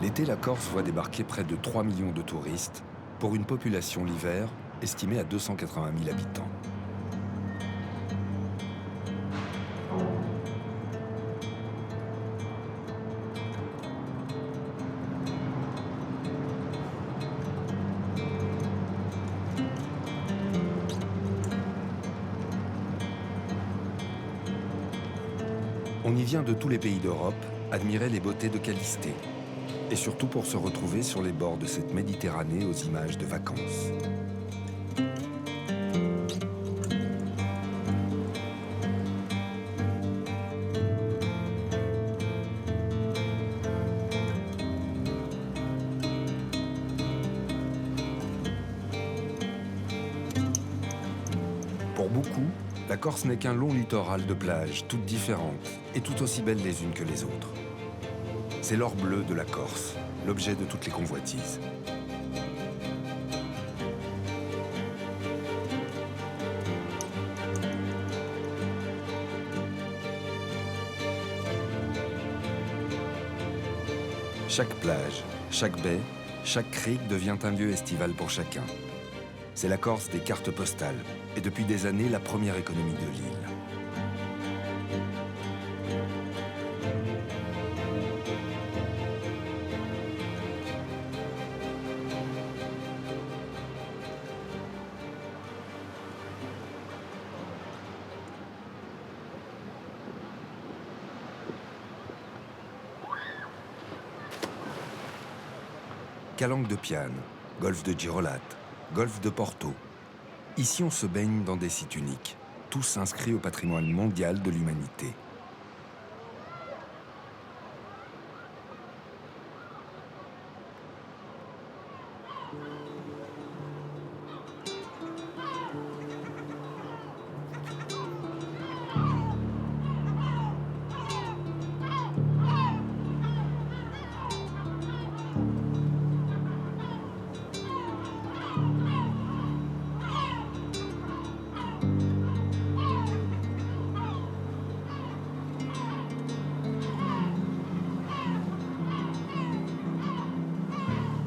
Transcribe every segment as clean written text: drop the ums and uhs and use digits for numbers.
L'été, la Corse voit débarquer près de 3 millions de touristes pour une population l'hiver estimée à 280 000 habitants. On y vient de tous les pays d'Europe admirer les beautés de Callisté, et surtout pour se retrouver sur les bords de cette Méditerranée aux images de vacances. Pour beaucoup, la Corse n'est qu'un long littoral de plages, toutes différentes et tout aussi belles les unes que les autres. C'est l'or bleu de la Corse, l'objet de toutes les convoitises. Chaque plage, chaque baie, chaque crique devient un lieu estival pour chacun. C'est la Corse des cartes postales, et depuis des années, la première économie de l'île. Calanque de Piane, golfe de Girolate, golfe de Porto. Ici, on se baigne dans des sites uniques, tous inscrits au patrimoine mondial de l'humanité.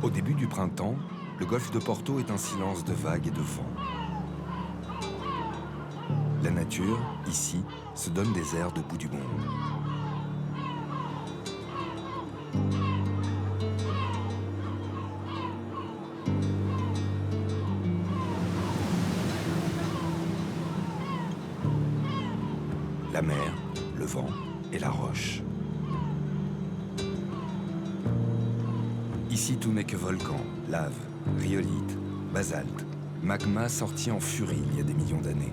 Au début du printemps, le golfe de Porto est un silence de vagues et de vent. La nature, ici, se donne des airs de bout du monde. La mer, le vent et la roche. Ici, tout n'est que volcan, lave, rhyolite, basalte, magma sorti en furie il y a des millions d'années.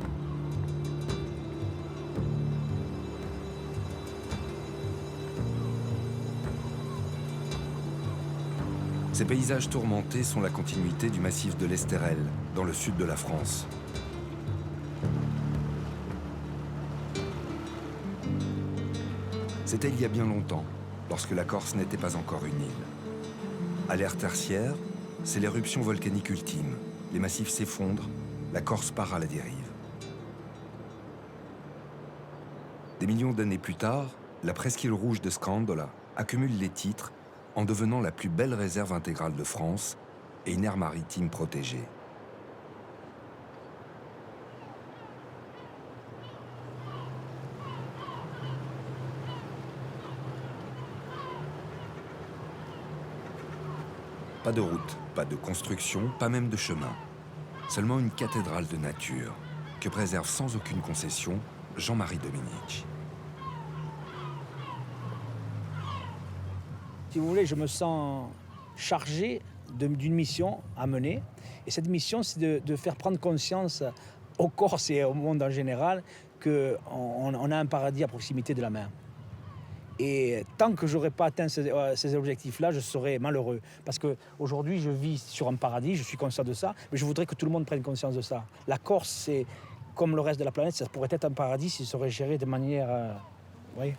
Ces paysages tourmentés sont la continuité du massif de l'Estérel, dans le sud de la France. C'était il y a bien longtemps, lorsque la Corse n'était pas encore une île. À l'ère tertiaire, c'est l'éruption volcanique ultime. Les massifs s'effondrent, la Corse part à la dérive. Des millions d'années plus tard, la presqu'île rouge de Scandola accumule les titres en devenant la plus belle réserve intégrale de France et une aire maritime protégée. Pas de route, pas de construction, pas même de chemin. Seulement une cathédrale de nature que préserve sans aucune concession Jean-Marie Dominici. Si vous voulez, je me sens chargé d'une mission à mener. Et cette mission, c'est de faire prendre conscience aux Corses et au monde en général qu'on a un paradis à proximité de la mer. Et tant que je n'aurai pas atteint ces objectifs-là, je serai malheureux. Parce qu'aujourd'hui, je vis sur un paradis, je suis conscient de ça, mais je voudrais que tout le monde prenne conscience de ça. La Corse, c'est comme le reste de la planète, ça pourrait être un paradis s'il serait géré de manière... vous voyez ?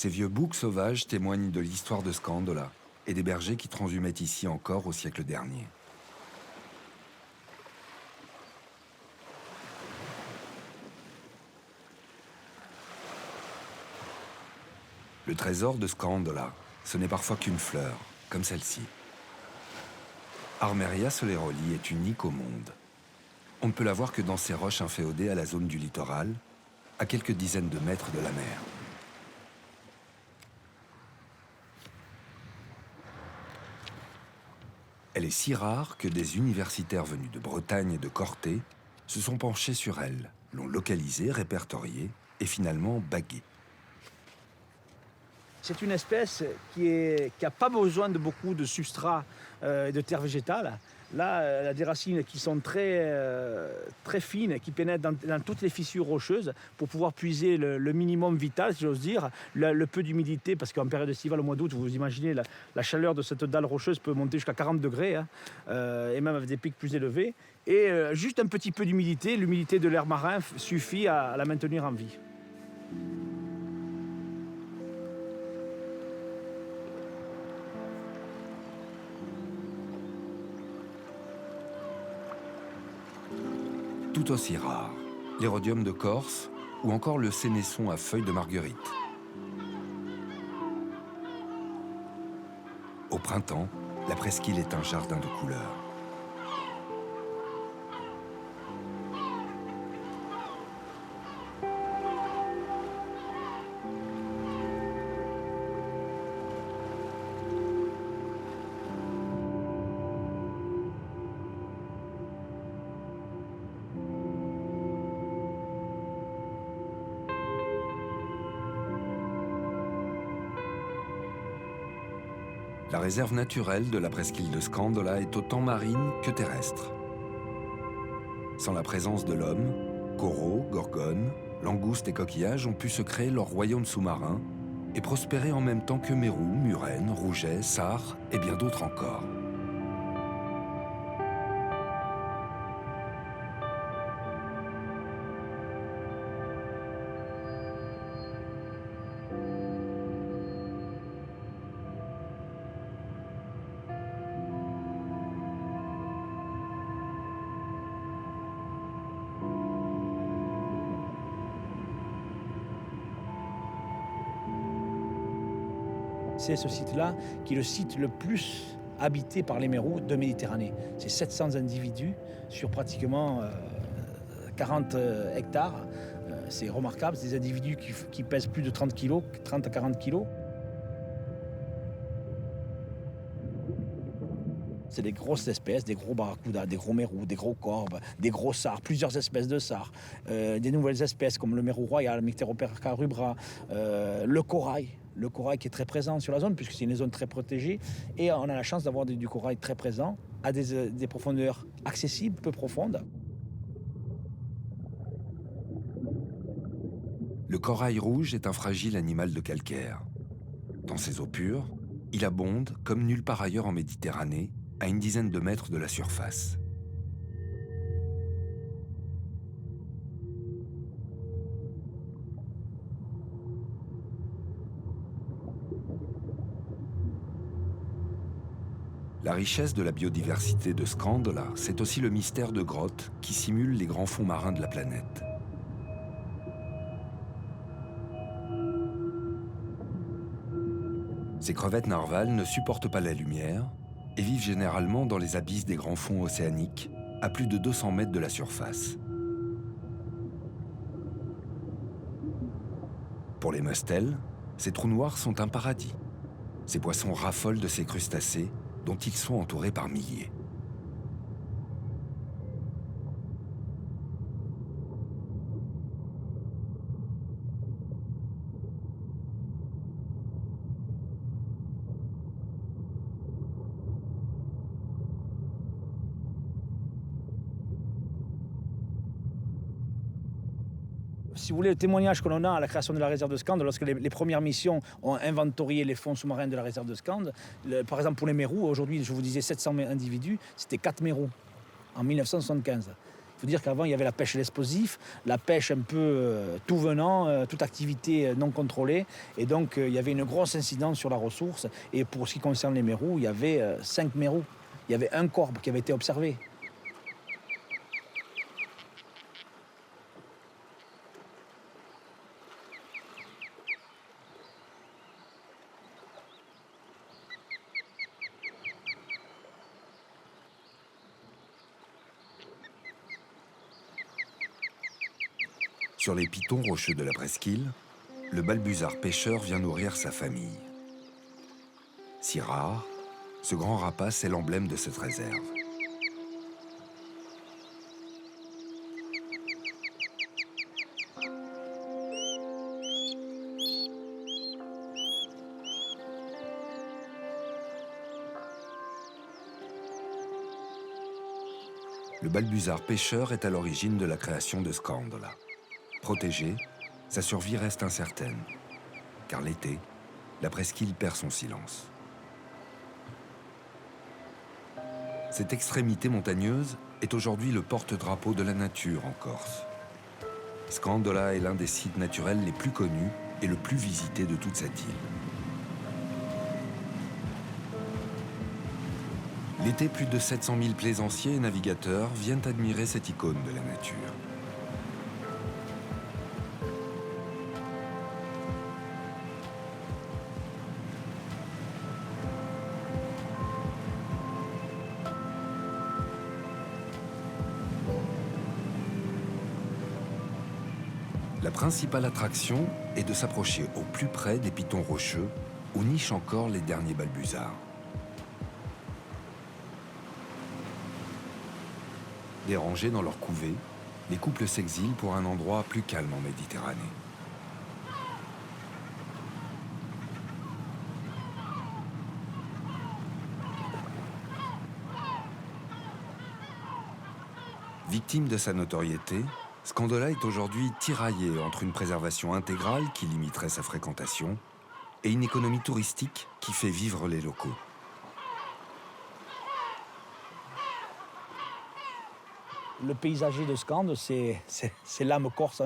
Ces vieux boucs sauvages témoignent de l'histoire de Scandola, et des bergers qui transhumaient ici encore au siècle dernier. Le trésor de Scandola, ce n'est parfois qu'une fleur, comme celle-ci. Armeria soleroli est unique au monde. On ne peut la voir que dans ces roches inféodées à la zone du littoral, à quelques dizaines de mètres de la mer. Elle est si rare que des universitaires venus de Bretagne et de Corté se sont penchés sur elle, l'ont localisée, répertoriée et finalement baguée. C'est une espèce qui n'a pas besoin de beaucoup de substrat et de terre végétale. Là, elle a des racines qui sont très fines, qui pénètrent dans toutes les fissures rocheuses pour pouvoir puiser le minimum vital, si j'ose dire, le peu d'humidité, parce qu'en période estivale, au mois d'août, vous imaginez, la chaleur de cette dalle rocheuse peut monter jusqu'à 40 degrés, hein, et même avec des pics plus élevés. Et juste un petit peu d'humidité, l'humidité de l'air marin suffit à la maintenir en vie. Tout aussi rares, l'Hérodium de Corse ou encore le sénesson à feuilles de marguerite. Au printemps, la presqu'île est un jardin de couleurs. La réserve naturelle de la presqu'île de Scandola est autant marine que terrestre. Sans la présence de l'homme, coraux, gorgones, langoustes et coquillages ont pu se créer leur royaume sous-marin et prospérer en même temps que mérous, murènes, rougets, sarres et bien d'autres encore. C'est ce site-là qui est le site le plus habité par les mérous de Méditerranée. C'est 700 individus sur pratiquement 40 hectares. C'est remarquable, c'est des individus qui pèsent plus de 30 kg, 30 à 40 kg. C'est des grosses espèces, des gros barracudas, des gros mérous, des gros corbes, des gros sards, plusieurs espèces de sards, des nouvelles espèces comme le mérou royal, Mycteroperca rubra, le corail. Le corail qui est très présent sur la zone, puisque c'est une zone très protégée. Et on a la chance d'avoir du corail très présent, à des profondeurs accessibles, peu profondes. Le corail rouge est un fragile animal de calcaire. Dans ses eaux pures, il abonde, comme nulle part ailleurs en Méditerranée, à une dizaine de mètres de la surface. La richesse de la biodiversité de Scandola, c'est aussi le mystère de grottes qui simulent les grands fonds marins de la planète. Ces crevettes narvals ne supportent pas la lumière et vivent généralement dans les abysses des grands fonds océaniques, à plus de 200 mètres de la surface. Pour les mustels, ces trous noirs sont un paradis. Ces poissons raffolent de ces crustacés dont ils sont entourés par milliers. Si vous voulez, le témoignage que l'on a à la création de la réserve de Scande, lorsque les premières missions ont inventorié les fonds sous-marins de la réserve de Scande, par exemple pour les mérous, aujourd'hui, je vous disais 700 individus, c'était 4 mérous en 1975. Il faut dire qu'avant, il y avait la pêche à l'explosif, la pêche un peu tout venant, toute activité non contrôlée. Et donc, il y avait une grosse incidence sur la ressource. Et pour ce qui concerne les mérous, il y avait 5 mérous. Il y avait un corbe qui avait été observé. Sur les pitons rocheux de la presqu'île, le balbuzard pêcheur vient nourrir sa famille. Si rare, ce grand rapace est l'emblème de cette réserve. Le balbuzard pêcheur est à l'origine de la création de Scandola. Protégé, sa survie reste incertaine, car l'été, la presqu'île perd son silence. Cette extrémité montagneuse est aujourd'hui le porte-drapeau de la nature en Corse. Scandola est l'un des sites naturels les plus connus et le plus visité de toute cette île. L'été, plus de 700 000 plaisanciers et navigateurs viennent admirer cette icône de la nature. La principale attraction est de s'approcher au plus près des pitons rocheux où nichent encore les derniers balbuzards. Dérangés dans leur couvée, les couples s'exilent pour un endroit plus calme en Méditerranée. Victime de sa notoriété, Scandola est aujourd'hui tiraillé entre une préservation intégrale qui limiterait sa fréquentation et une économie touristique qui fait vivre les locaux. Le paysager de Scande, c'est l'âme corse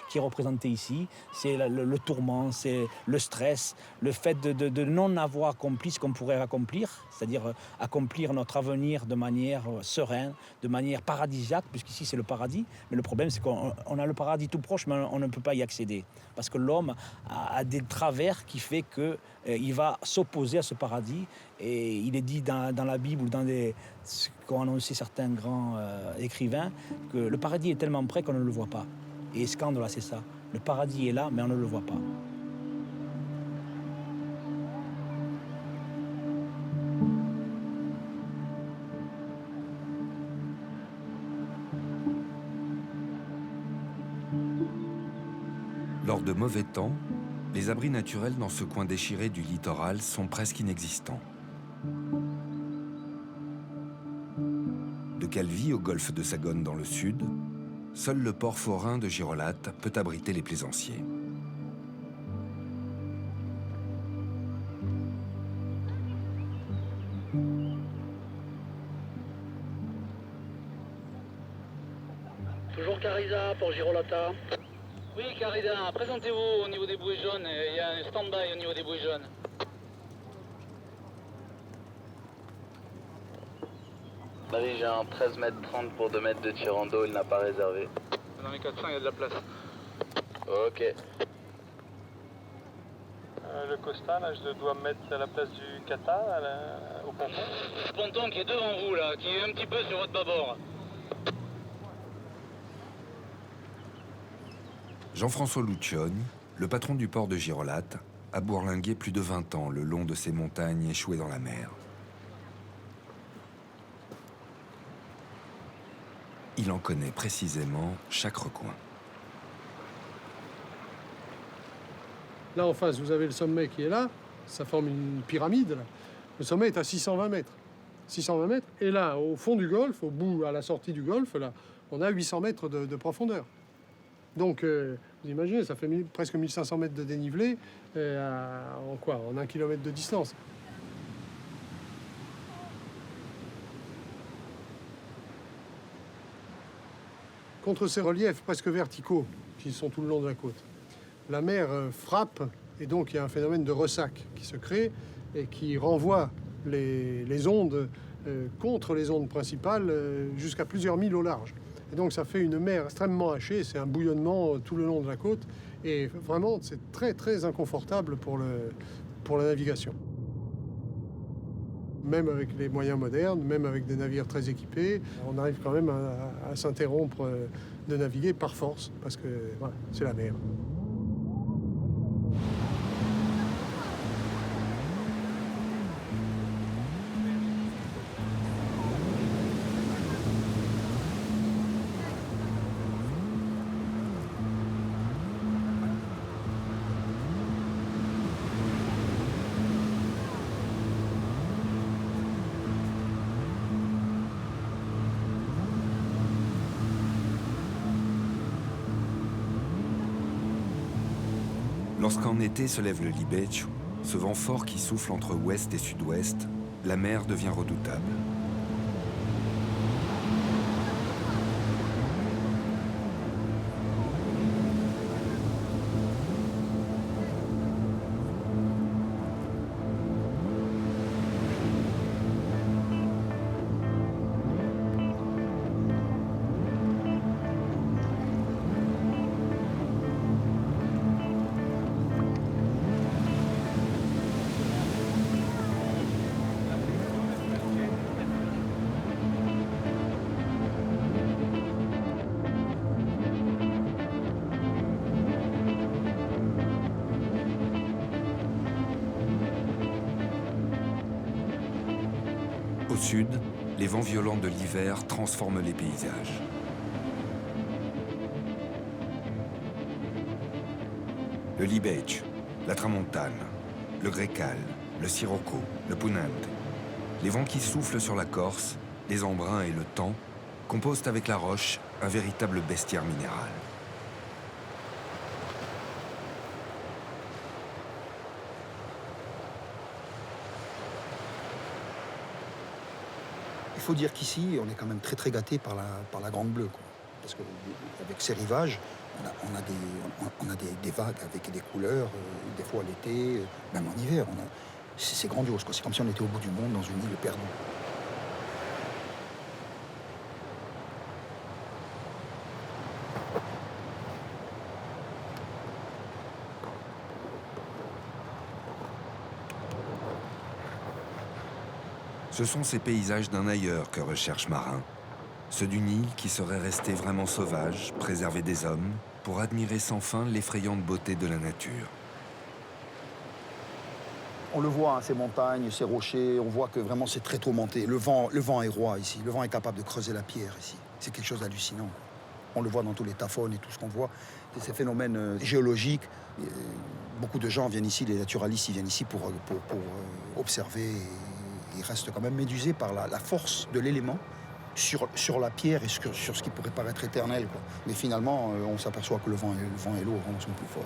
qui est représentée ici. C'est le tourment, c'est le stress, le fait de non avoir accompli ce qu'on pourrait accomplir, c'est-à-dire accomplir notre avenir de manière sereine, de manière paradisiaque, puisqu'ici c'est le paradis. Mais le problème, c'est qu'on a le paradis tout proche, mais on ne peut pas y accéder. Parce que l'homme a des travers qui fait qu'il va s'opposer à ce paradis. Et il est dit dans la Bible ou dans ce qu'ont annoncé certains grands écrivains, que le paradis est tellement près qu'on ne le voit pas. Et Scandola, c'est ça. Le paradis est là, mais on ne le voit pas. Lors de mauvais temps, les abris naturels dans ce coin déchiré du littoral sont presque inexistants. De Calvi au golfe de Sagone dans le sud, seul le port forain de Girolate peut abriter les plaisanciers. Toujours Carisa pour Girolata. Oui, Carida, présentez-vous au niveau des bouées jaunes. Il y a un stand-by au niveau des bouées jaunes. Marie, j'ai un 13 mètres 30 pour 2 mètres de tir en dos, il n'a pas réservé. Dans les 400, il y a de la place. Ok. Le Costa, là, je dois me mettre à la place du Kata, au ponton. Le ponton qui est devant vous, là, qui est un petit peu sur votre bâbord. Jean-François Lucioni, le patron du port de Girolate, a bourlingué plus de 20 ans le long de ces montagnes échouées dans la mer. Il en connaît précisément chaque recoin. Là, en face, vous avez le sommet qui est là. Ça forme une pyramide. Là. Le sommet est à 620 mètres. 620 mètres. Et là, au fond du golfe, au bout, à la sortie du golfe, là, on a 800 mètres de profondeur. Donc, vous imaginez, ça fait presque 1500 mètres de dénivelé en 1 kilomètre de distance. Contre ces reliefs presque verticaux qui sont tout le long de la côte, la mer frappe et donc il y a un phénomène de ressac qui se crée et qui renvoie les ondes contre les ondes principales jusqu'à plusieurs milles au large. Et donc ça fait une mer extrêmement hachée, c'est un bouillonnement tout le long de la côte et vraiment c'est très très inconfortable pour la navigation. Même avec les moyens modernes, même avec des navires très équipés, on arrive quand même à s'interrompre de naviguer par force, parce que voilà, c'est la mer. Lorsqu'en été se lève le Libeccio, ce vent fort qui souffle entre ouest et sud-ouest, la mer devient redoutable. Au sud, les vents violents de l'hiver transforment les paysages. Le Libeccio, la Tramontane, le Grecale, le Sirocco, le Punente. Les vents qui soufflent sur la Corse, les embruns et le temps composent avec la roche un véritable bestiaire minéral. Il faut dire qu'ici, on est quand même très très gâté par la Grande Bleue, quoi. Parce qu'avec ces rivages, on a des vagues avec des couleurs, des fois l'été, même en hiver. C'est grandiose, quoi. C'est comme si on était au bout du monde dans une île perdue. Ce sont ces paysages d'un ailleurs que recherche Marin. Ceux d'une île qui serait restée vraiment sauvage, préservée des hommes, pour admirer sans fin l'effrayante beauté de la nature. On le voit, hein, ces montagnes, ces rochers, on voit que vraiment c'est très tourmenté. Le vent est roi ici, le vent est capable de creuser la pierre ici. C'est quelque chose d'hallucinant. On le voit dans tous les taphones et tout ce qu'on voit. Ces phénomènes géologiques, beaucoup de gens viennent ici, les naturalistes, ils viennent ici pour observer. Ils restent quand même médusés par la force de l'élément sur la pierre et sur ce qui pourrait paraître éternel, quoi. Mais finalement, on s'aperçoit que le vent et l'eau vraiment sont plus forts.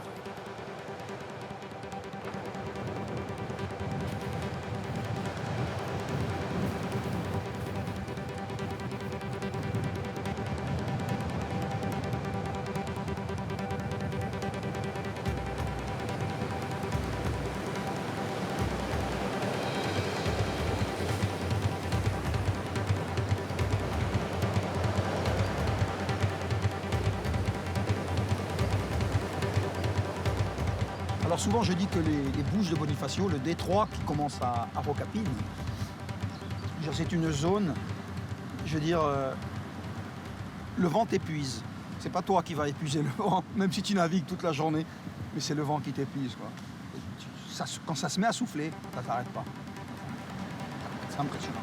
Alors souvent je dis que les bouches de Bonifacio, le détroit qui commence à Rocapine, c'est une zone, je veux dire, le vent t'épuise. C'est pas toi qui vas épuiser le vent, même si tu navigues toute la journée, mais c'est le vent qui t'épuise, quoi. Quand ça se met à souffler, ça t'arrête pas. C'est impressionnant.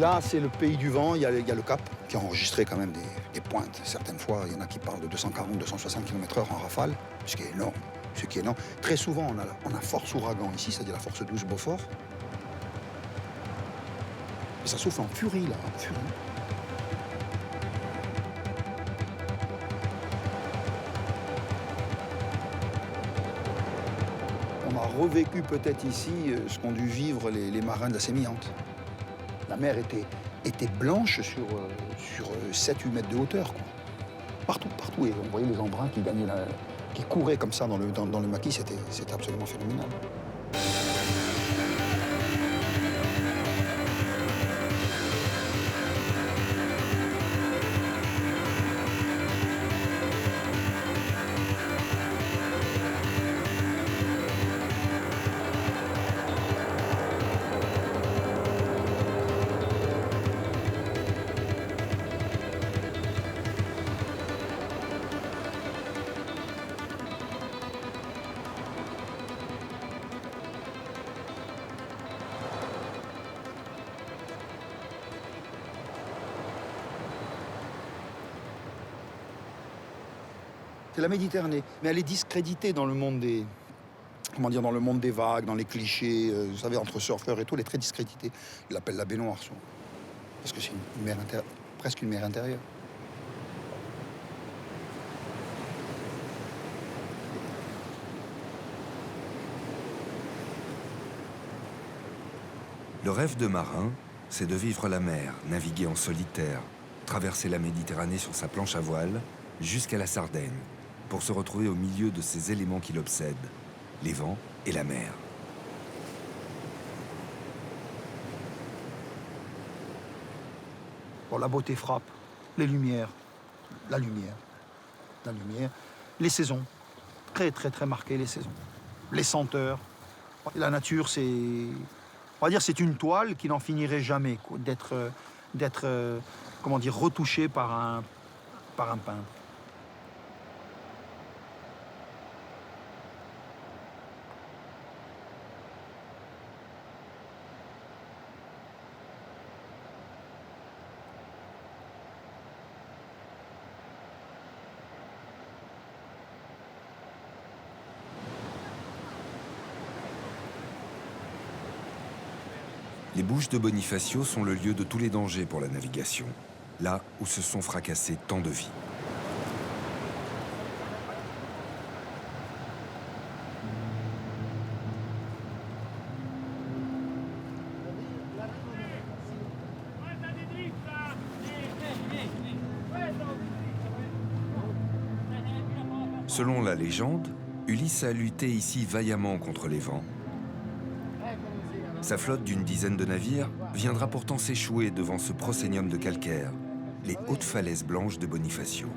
Là, c'est le pays du vent. Il y a le Cap qui a enregistré quand même des pointes. Certaines fois, il y en a qui parlent de 240, 260 km/h en rafale, ce qui est énorme. Très souvent, on a force ouragan ici, c'est-à-dire la force 12 Beaufort. Et ça souffle en furie, là, en furie. On a revécu peut-être ici ce qu'ont dû vivre les marins de la Sémillante. La mer était blanche sur 7-8 mètres de hauteur, quoi. Partout. Et on voyait les embruns qui couraient comme ça dans le maquis, c'était absolument phénoménal. C'est la Méditerranée, mais elle est discréditée dans le monde des... dans le monde des vagues, dans les clichés, vous savez, entre surfeurs et tout, elle est très discréditée. Ils l'appellent la baignoire, parce que c'est une mer presque une mer intérieure. Le rêve de marin, c'est de vivre la mer, naviguer en solitaire, traverser la Méditerranée sur sa planche à voile jusqu'à la Sardaigne, pour se retrouver au milieu de ces éléments qui l'obsèdent, les vents et la mer. Bon, la beauté frappe, les lumières, la lumière, les saisons, très très très marquées les saisons, les senteurs. La nature, on va dire, c'est une toile qui n'en finirait jamais d'être retouchée par un peintre. Les Bouches de Bonifacio sont le lieu de tous les dangers pour la navigation, là où se sont fracassés tant de vies. Selon la légende, Ulysse a lutté ici vaillamment contre les vents. Sa flotte d'une dizaine de navires viendra pourtant s'échouer devant ce prosénium de calcaire, les hautes falaises blanches de Bonifacio.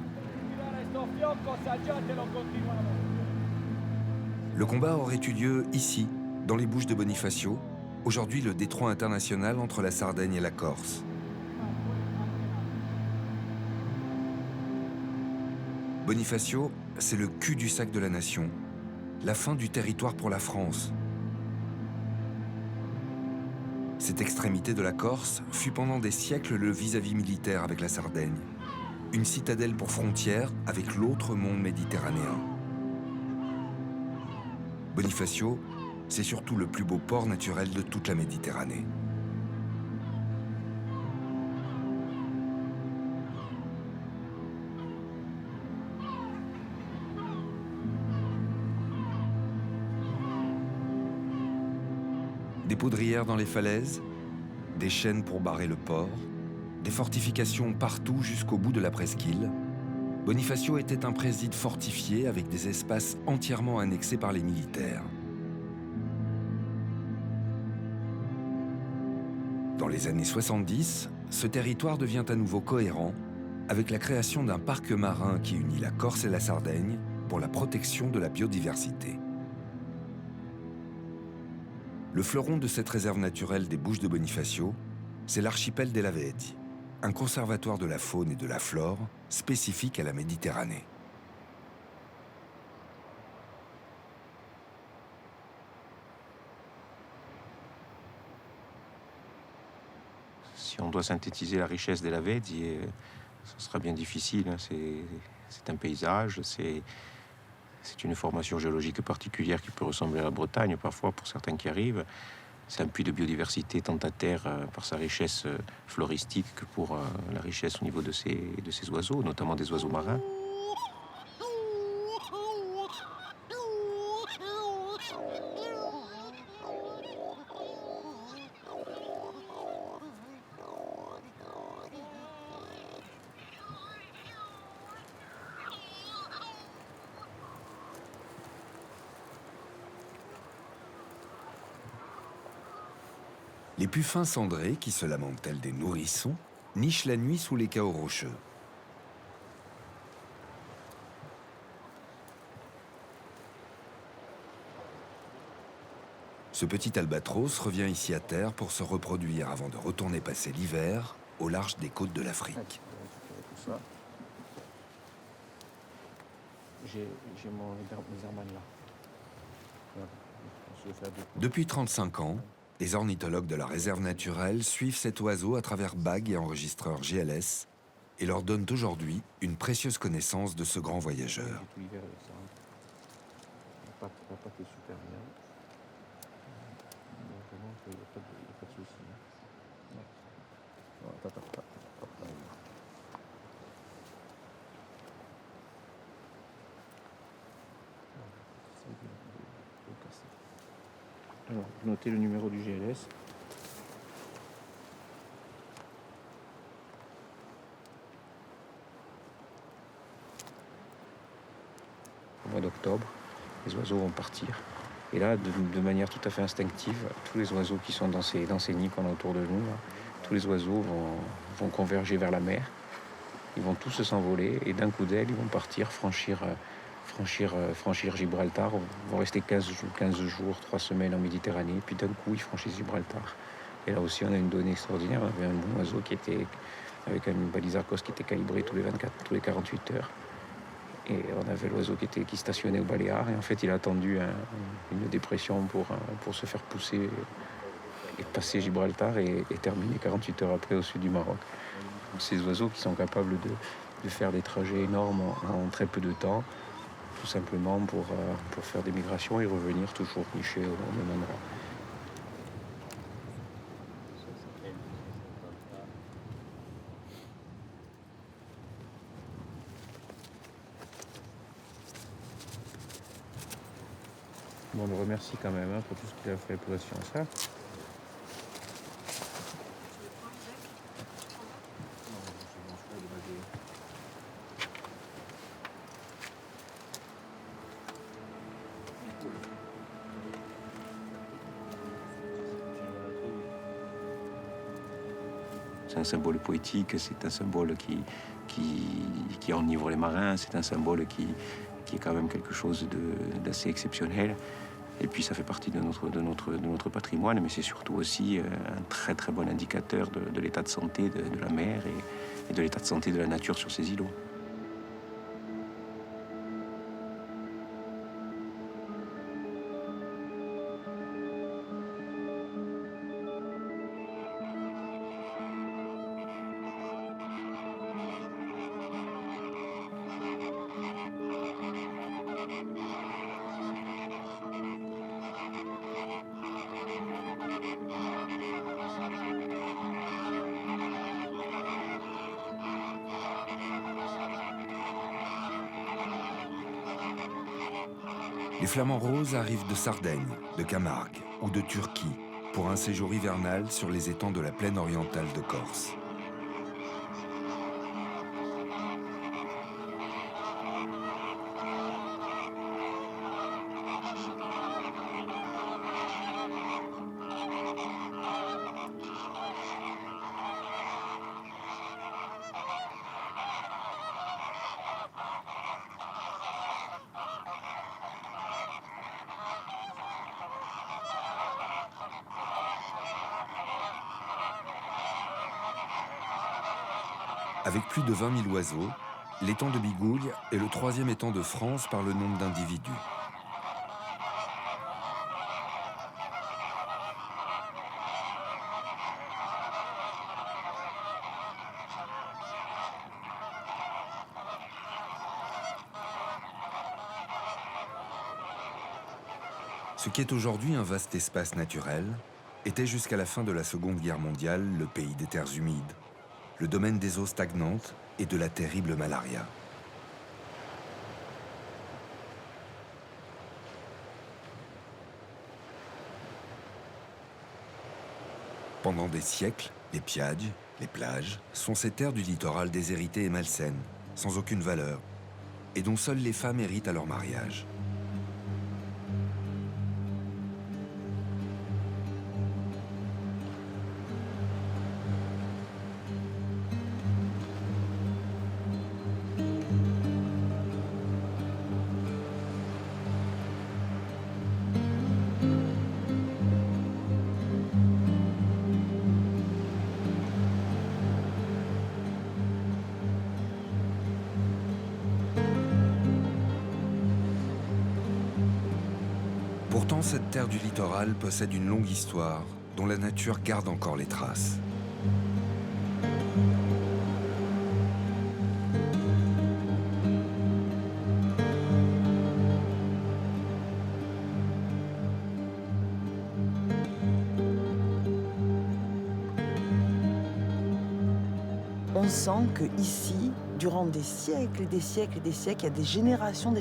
Le combat aurait eu lieu ici, dans les Bouches de Bonifacio, aujourd'hui le détroit international entre la Sardaigne et la Corse. Bonifacio, c'est le cul-du-sac de la nation, la fin du territoire pour la France. Cette extrémité de la Corse fut pendant des siècles le vis-à-vis militaire avec la Sardaigne, une citadelle pour frontière avec l'autre monde méditerranéen. Bonifacio, c'est surtout le plus beau port naturel de toute la Méditerranée. Des poudrières dans les falaises, des chaînes pour barrer le port, des fortifications partout jusqu'au bout de la presqu'île. Bonifacio était un préside fortifié avec des espaces entièrement annexés par les militaires. Dans les années 70, ce territoire devient à nouveau cohérent avec la création d'un parc marin qui unit la Corse et la Sardaigne pour la protection de la biodiversité. Le fleuron de cette réserve naturelle des Bouches de Bonifacio, c'est l'archipel della Vedi, un conservatoire de la faune et de la flore spécifique à la Méditerranée. Si on doit synthétiser la richesse de la Vedzi, ce sera bien difficile. Hein. C'est un paysage, c'est une formation géologique particulière qui peut ressembler à la Bretagne parfois pour certains qui arrivent. C'est un puits de biodiversité tant à terre par sa richesse floristique que pour la richesse au niveau de ces oiseaux, notamment des oiseaux marins. Les puffins cendrés, qui se lamentent tels des nourrissons, nichent la nuit sous les cahots rocheux. Ce petit albatros revient ici à terre pour se reproduire avant de retourner passer l'hiver au large des côtes de l'Afrique. J'ai mon Zerman là. Depuis 35 ans, les ornithologues de la réserve naturelle suivent cet oiseau à travers bagues et enregistreurs GLS et leur donnent aujourd'hui une précieuse connaissance de ce grand voyageur. Alors, notez le numéro du GLS. Au mois d'octobre, les oiseaux vont partir. Et là, de manière tout à fait instinctive, tous les oiseaux qui sont dans ces nids qu'on a autour de nous, là, tous les oiseaux vont converger vers la mer. Ils vont tous s'envoler et d'un coup d'aile, ils vont partir, franchir Gibraltar. Ils vont rester 15 jours, 3 semaines en Méditerranée. Puis d'un coup, ils franchissent Gibraltar. Et là aussi, on a une donnée extraordinaire. On avait un bon oiseau qui était avec une balise Arcos qui était calibrée tous les 48 heures. Et on avait l'oiseau qui stationnait au Baléares. Et en fait, il a attendu une dépression pour se faire pousser et passer Gibraltar et terminer 48 heures après au sud du Maroc. Donc, ces oiseaux qui sont capables de faire des trajets énormes en très peu de temps, tout simplement pour faire des migrations et revenir toujours nicher au même endroit. Bon, on le remercie quand même pour tout ce qu'il a fait pour la science. Hein. C'est un symbole poétique, c'est un symbole qui enivre les marins, c'est un symbole qui est quand même quelque chose d'assez exceptionnel. Et puis ça fait partie de notre patrimoine, mais c'est surtout aussi un très très bon indicateur de l'état de santé de la mer et de l'état de santé de la nature sur ces îlots. Les flamants roses arrivent de Sardaigne, de Camargue ou de Turquie pour un séjour hivernal sur les étangs de la plaine orientale de Corse. Avec plus de 20 000 oiseaux, l'étang de Bigouille est le 3e étang de France par le nombre d'individus. Ce qui est aujourd'hui un vaste espace naturel était jusqu'à la fin de la Seconde Guerre mondiale le pays des terres humides, le domaine des eaux stagnantes et de la terrible malaria. Pendant des siècles, les piagges, les plages, sont ces terres du littoral déshéritées et malsaines, sans aucune valeur, et dont seules les femmes héritent à leur mariage. Pourtant, cette terre du littoral possède une longue histoire dont la nature garde encore les traces. On sent qu'ici, durant des siècles et des siècles et des siècles, il y a des générations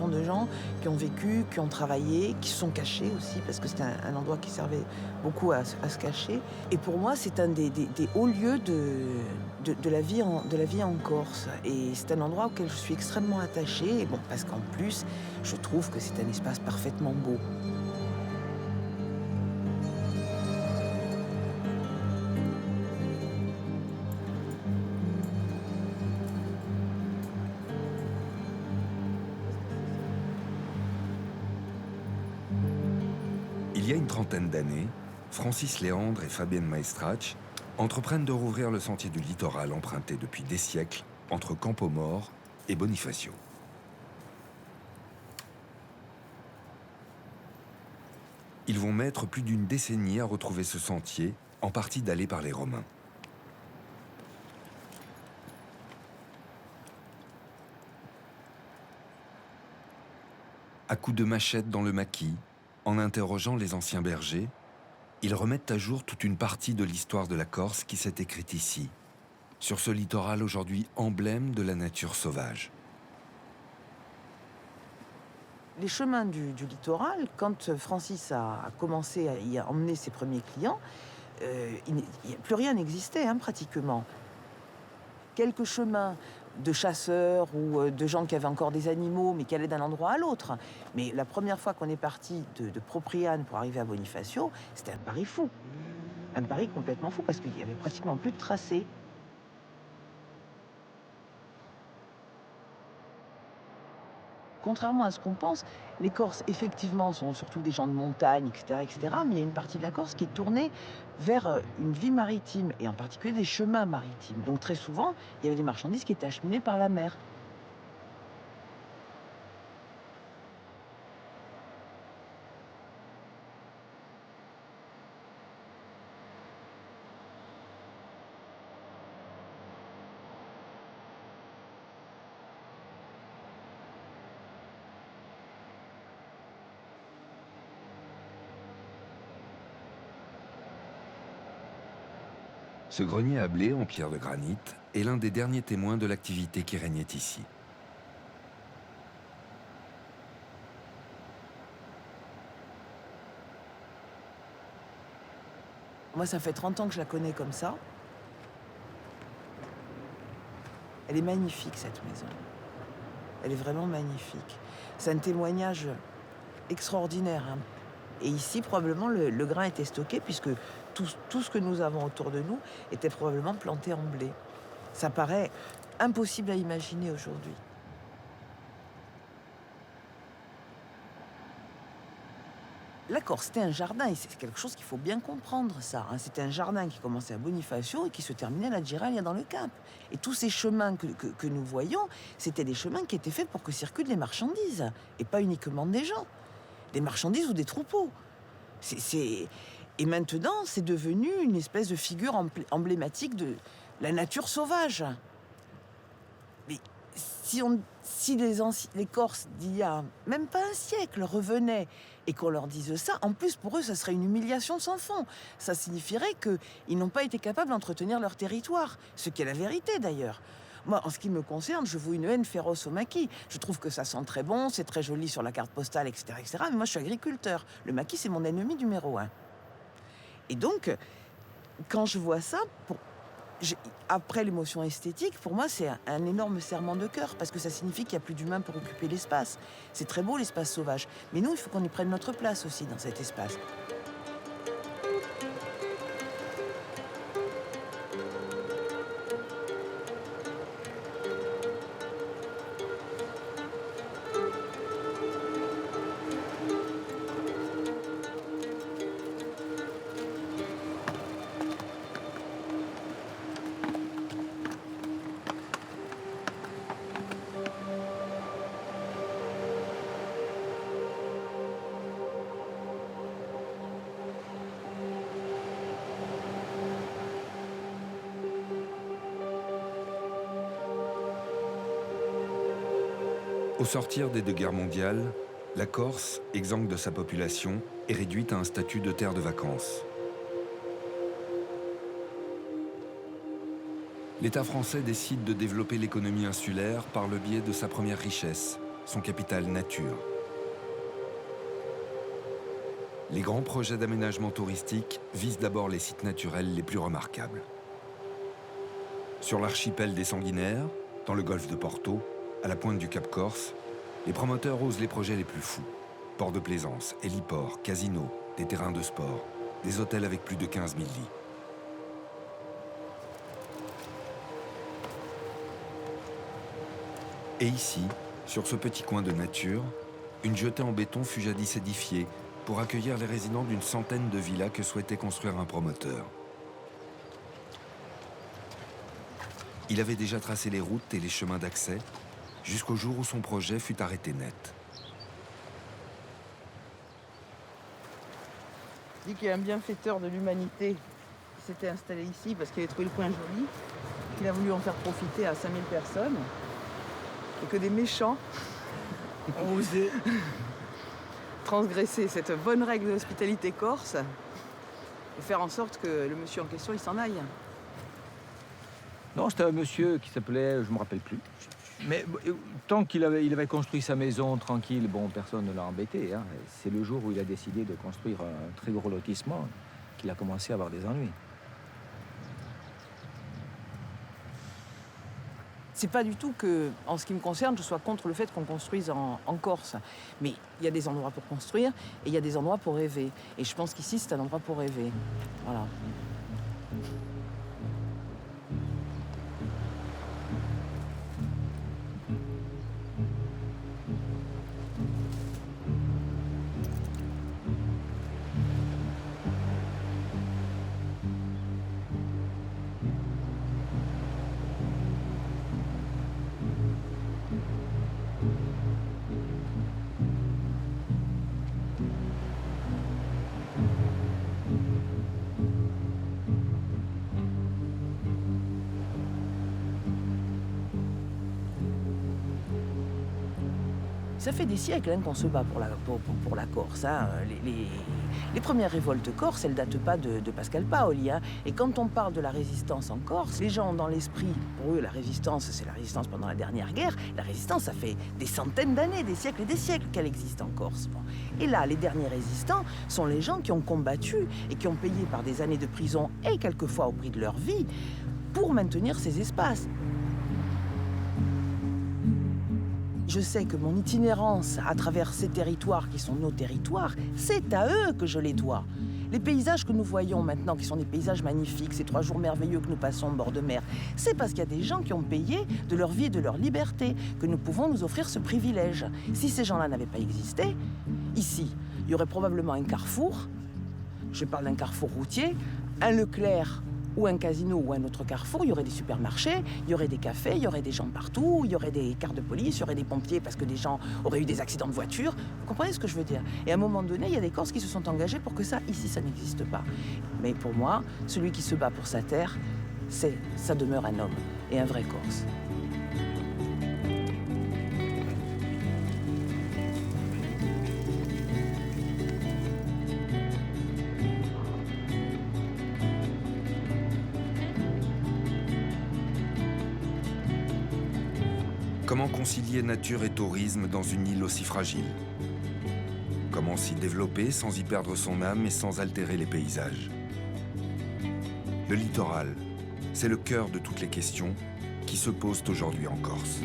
de gens qui ont vécu, qui ont travaillé, qui se sont cachés aussi, parce que c'était un endroit qui servait beaucoup à se cacher. Et pour moi, c'est un des hauts lieux de la vie en Corse. Et c'est un endroit auquel je suis extrêmement attachée, et bon, parce qu'en plus, je trouve que c'est un espace parfaitement beau. Il y a une trentaine d'années, Francis Léandre et Fabienne Maestrach entreprennent de rouvrir le sentier du littoral emprunté depuis des siècles entre Campo-Mort et Bonifacio. Ils vont mettre plus d'une décennie à retrouver ce sentier, en partie dallé par les Romains. À coups de machette dans le maquis, en interrogeant les anciens bergers, ils remettent à jour toute une partie de l'histoire de la Corse qui s'est écrite ici, sur ce littoral aujourd'hui emblème de la nature sauvage. Les chemins du littoral, quand Francis a commencé à y emmener ses premiers clients, plus rien n'existait pratiquement. Quelques chemins de chasseurs ou de gens qui avaient encore des animaux, mais qui allaient d'un endroit à l'autre. Mais la première fois qu'on est parti de Propriane pour arriver à Bonifacio, c'était un pari fou. Un pari complètement fou, parce qu'il n'y avait pratiquement plus de tracé. Contrairement à ce qu'on pense, les Corses, effectivement, sont surtout des gens de montagne, etc., etc., mais il y a une partie de la Corse qui est tournée vers une vie maritime, et en particulier des chemins maritimes. Donc très souvent, il y avait des marchandises qui étaient acheminées par la mer. Ce grenier à blé en pierre de granit est l'un des derniers témoins de l'activité qui régnait ici. Moi, ça fait 30 ans que je la connais comme ça. Elle est magnifique, cette maison. Elle est vraiment magnifique. C'est un témoignage extraordinaire. Et ici, probablement, le grain était stocké, puisque tout ce que nous avons autour de nous était probablement planté en blé. Ça paraît impossible à imaginer aujourd'hui. La Corse, c'était un jardin, et c'est quelque chose qu'il faut bien comprendre, ça. C'était un jardin qui commençait à Bonifacio et qui se terminait à la Giralia dans le Cap. Et tous ces chemins que nous voyons, c'était des chemins qui étaient faits pour que circulent les marchandises, et pas uniquement des gens. Des marchandises ou des troupeaux. Et maintenant, c'est devenu une espèce de figure emblématique de la nature sauvage. Mais si les Corses d'il y a même pas un siècle revenaient et qu'on leur dise ça, en plus pour eux, ça serait une humiliation sans fond. Ça signifierait qu'ils n'ont pas été capables d'entretenir leur territoire, ce qui est la vérité d'ailleurs. Moi, en ce qui me concerne, je voue une haine féroce au maquis. Je trouve que ça sent très bon, c'est très joli sur la carte postale, etc., etc. Mais moi, je suis agriculteur. Le maquis, c'est mon ennemi numéro 1. Et donc, quand je vois ça, après l'émotion esthétique, pour moi, c'est un énorme serrement de cœur, parce que ça signifie qu'il n'y a plus d'humains pour occuper l'espace. C'est très beau, l'espace sauvage. Mais nous, il faut qu'on y prenne notre place aussi dans cet espace. Au sortir des 2 guerres mondiales, la Corse, exsangue de sa population, est réduite à un statut de terre de vacances. L'État français décide de développer l'économie insulaire par le biais de sa première richesse, son capital nature. Les grands projets d'aménagement touristique visent d'abord les sites naturels les plus remarquables. Sur l'archipel des Sanguinaires, dans le golfe de Porto, à la pointe du Cap Corse, les promoteurs osent les projets les plus fous. Ports de plaisance, héliports, casinos, des terrains de sport, des hôtels avec plus de 15 000 lits. Et ici, sur ce petit coin de nature, une jetée en béton fut jadis édifiée pour accueillir les résidents d'une centaine de villas que souhaitait construire un promoteur. Il avait déjà tracé les routes et les chemins d'accès, jusqu'au jour où son projet fut arrêté net. Je dis qu'il y a un bienfaiteur de l'humanité qui s'était installé ici parce qu'il avait trouvé le coin joli, qu'il a voulu en faire profiter à 5000 personnes, et que des méchants ont osé transgresser cette bonne règle de l'hospitalité corse et faire en sorte que le monsieur en question, il s'en aille. Non, c'était un monsieur qui s'appelait, je ne me rappelle plus. Mais tant qu'il avait construit sa maison tranquille, bon, personne ne l'a embêté. Hein. C'est le jour où il a décidé de construire un très gros lotissement qu'il a commencé à avoir des ennuis. C'est pas du tout que, en ce qui me concerne, je sois contre le fait qu'on construise en Corse. Mais il y a des endroits pour construire et il y a des endroits pour rêver. Et je pense qu'ici, c'est un endroit pour rêver. Voilà. Ça fait des siècles qu'on se bat pour la Corse. Hein. Les premières révoltes corses, elles ne datent pas de Pascal Paoli. Hein. Et quand on parle de la résistance en Corse, les gens ont dans l'esprit, pour eux, la résistance, c'est la résistance pendant la dernière guerre. La résistance, ça fait des centaines d'années, des siècles et des siècles qu'elle existe en Corse. Bon. Et là, les derniers résistants sont les gens qui ont combattu et qui ont payé par des années de prison et quelquefois au prix de leur vie pour maintenir ces espaces. Je sais que mon itinérance à travers ces territoires qui sont nos territoires, c'est à eux que je les dois. Les paysages que nous voyons maintenant, qui sont des paysages magnifiques, ces 3 jours merveilleux que nous passons au bord de mer, c'est parce qu'il y a des gens qui ont payé de leur vie et de leur liberté que nous pouvons nous offrir ce privilège. Si ces gens-là n'avaient pas existé, ici, il y aurait probablement un carrefour, je parle d'un carrefour routier, un Leclerc, ou un casino ou un autre carrefour, il y aurait des supermarchés, il y aurait des cafés, il y aurait des gens partout, il y aurait des cars de police, il y aurait des pompiers parce que des gens auraient eu des accidents de voiture. Vous comprenez ce que je veux dire? Et à un moment donné, il y a des Corses qui se sont engagés pour que ça, ici, ça n'existe pas. Mais pour moi, celui qui se bat pour sa terre, ça demeure un homme et un vrai Corse. Comment concilier nature et tourisme dans une île aussi fragile? Comment s'y développer sans y perdre son âme et sans altérer les paysages? Le littoral, c'est le cœur de toutes les questions qui se posent aujourd'hui en Corse.